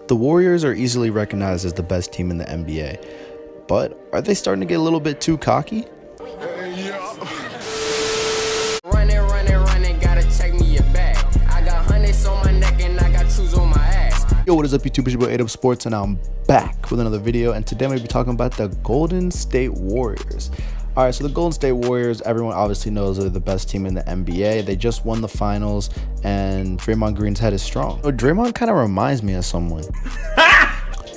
The Warriors are easily recognized as the best team in the NBA, but are they starting to get a little bit too cocky? Running, gotta check me your bag. I got hundreds on my neck and I got shoes on my ass. Yo, what is up YouTube? It's your boy ADub Sports and I'm back with another video, and today I'm going to be talking about the Golden State Warriors. Alright, so the Golden State Warriors, everyone obviously knows they're the best team in the NBA. They just won the finals and Draymond Green's head is strong. So Draymond kind of reminds me of someone.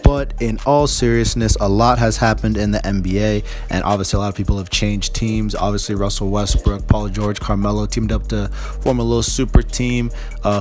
But in all seriousness, a lot has happened in the NBA, and obviously a lot of people have changed teams. Obviously Russell Westbrook, Paul George, Carmelo teamed up to form a little super team.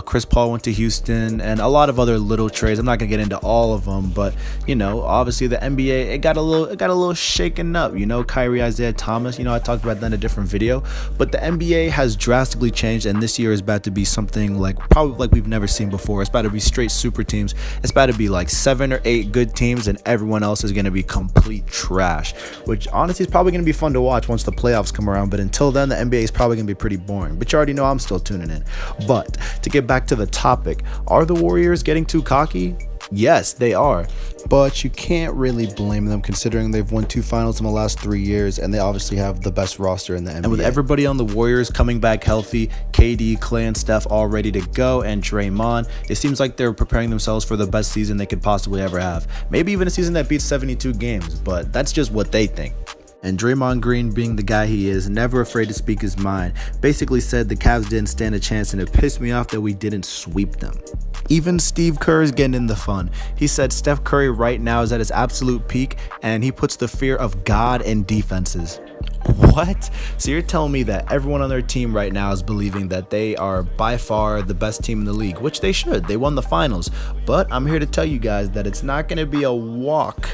Chris Paul went to Houston, and a lot of other little trades. I'm not gonna get into all of them, but you know, obviously the NBA, it got a little shaken up. You know, Kyrie, Isaiah Thomas. You know, I talked about that in a different video. But the NBA has drastically changed, and this year is about to be something like probably like we've never seen before. It's about to be straight super teams. It's about to be like 7 or 8 good teams, and everyone else is going to be complete trash, which honestly is probably going to be fun to watch once the playoffs come around. But until then, the NBA is probably going to be pretty boring, but you already know I'm still tuning in. But to get back to the topic, are the Warriors getting too cocky? Yes, they are, but you can't really blame them considering they've won 2 finals in the last 3 years, and they obviously have the best roster in the NBA. And with everybody on the Warriors coming back healthy, KD, Klay, and Steph all ready to go, and Draymond, it seems like they're preparing themselves for the best season they could possibly ever have. Maybe even a season that beats 72 games, but that's just what they think. And Draymond Green, being the guy he is, never afraid to speak his mind, basically said the Cavs didn't stand a chance, and it pissed me off that we didn't sweep them. Even Steve Kerr is getting in the fun. He said Steph Curry right now is at his absolute peak, and he puts the fear of God in defenses. What? So you're telling me that everyone on their team right now is believing that they are by far the best team in the league, which they should. They won the finals. But I'm here to tell you guys that it's not going to be a walk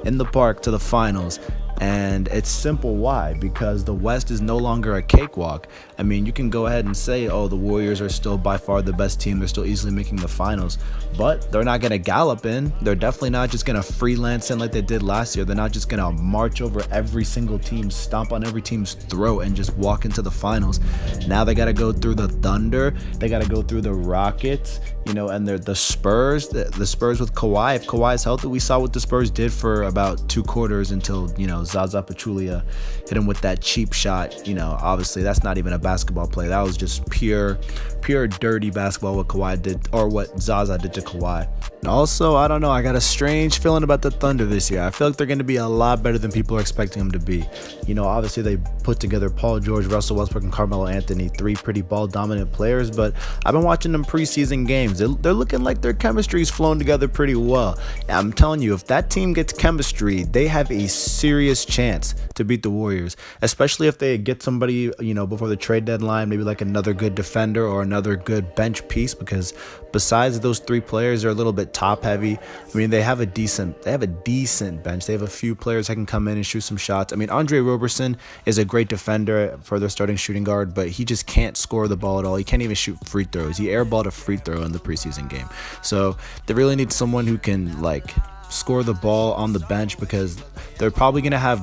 in the park to the finals. And it's simple. Why? Because the West is no longer a cakewalk. I mean, you can go ahead and say, oh, the Warriors are still by far the best team. They're still easily making the finals, but they're not going to gallop in. They're definitely not just going to freelance in like they did last year. They're not just going to march over every single team, stomp on every team's throat, and just walk into the finals. Now they got to go through the Thunder. They got to go through the Rockets, you know, and the Spurs, the Spurs with Kawhi. If Kawhi is healthy, we saw what the Spurs did for about 2 quarters until, you know, Zaza Pachulia hit him with that cheap shot. You know, obviously that's not even a basketball play. That was just pure dirty basketball what Kawhi did, or what Zaza did to Kawhi. And also, I don't know, I got a strange feeling about the Thunder this year. I feel like they're going to be a lot better than people are expecting them to be. You know, obviously they put together Paul George, Russell Westbrook, and Carmelo Anthony, 3 pretty ball dominant players, but I've been watching them preseason games. They're looking like their chemistry's flown together pretty well. And I'm telling you, if that team gets chemistry, they have a serious chance to beat the Warriors, especially if they get somebody, you know, before the trade deadline, maybe like another good defender or another good bench piece, because besides those 3 players, they're a little bit top heavy. I mean, they have a decent bench. They have a few players that can come in and shoot some shots. I mean, Andre Roberson is a great defender for their starting shooting guard, but he just can't score the ball at all. He can't even shoot free throws. He airballed a free throw in the preseason game. So they really need someone who can like score the ball on the bench, because they're probably going to have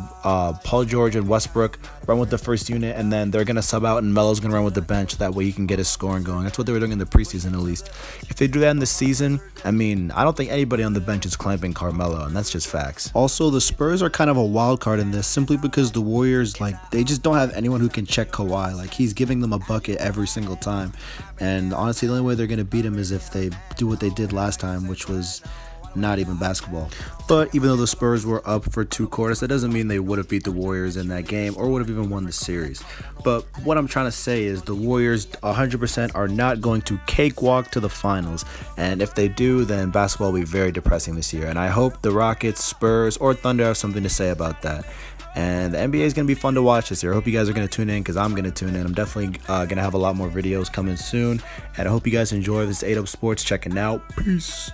Paul George and Westbrook run with the first unit, and then they're going to sub out and Melo's going to run with the bench. That way he can get his scoring going. That's what they were doing in the preseason, at least. If they do that in the season, I mean, I don't think anybody on the bench is clamping Carmelo, and that's just facts. Also, the Spurs are kind of a wild card in this, simply because the Warriors, like, they just don't have anyone who can check Kawhi. Like, he's giving them a bucket every single time, and honestly, the only way they're going to beat him is if they do what they did last time, which was not even basketball. But even though the Spurs were up for 2 quarters, that doesn't mean they would have beat the Warriors in that game or would have even won the series. But what I'm trying to say is the Warriors 100% are not going to cakewalk to the finals, and if they do, then basketball will be very depressing this year. And I hope the Rockets, Spurs, or Thunder have something to say about that. And the NBA is going to be fun to watch this year. I hope you guys are going to tune in, because I'm going to tune in. I'm definitely going to have a lot more videos coming soon, and I hope you guys enjoy this ADub Sports checking out. Peace.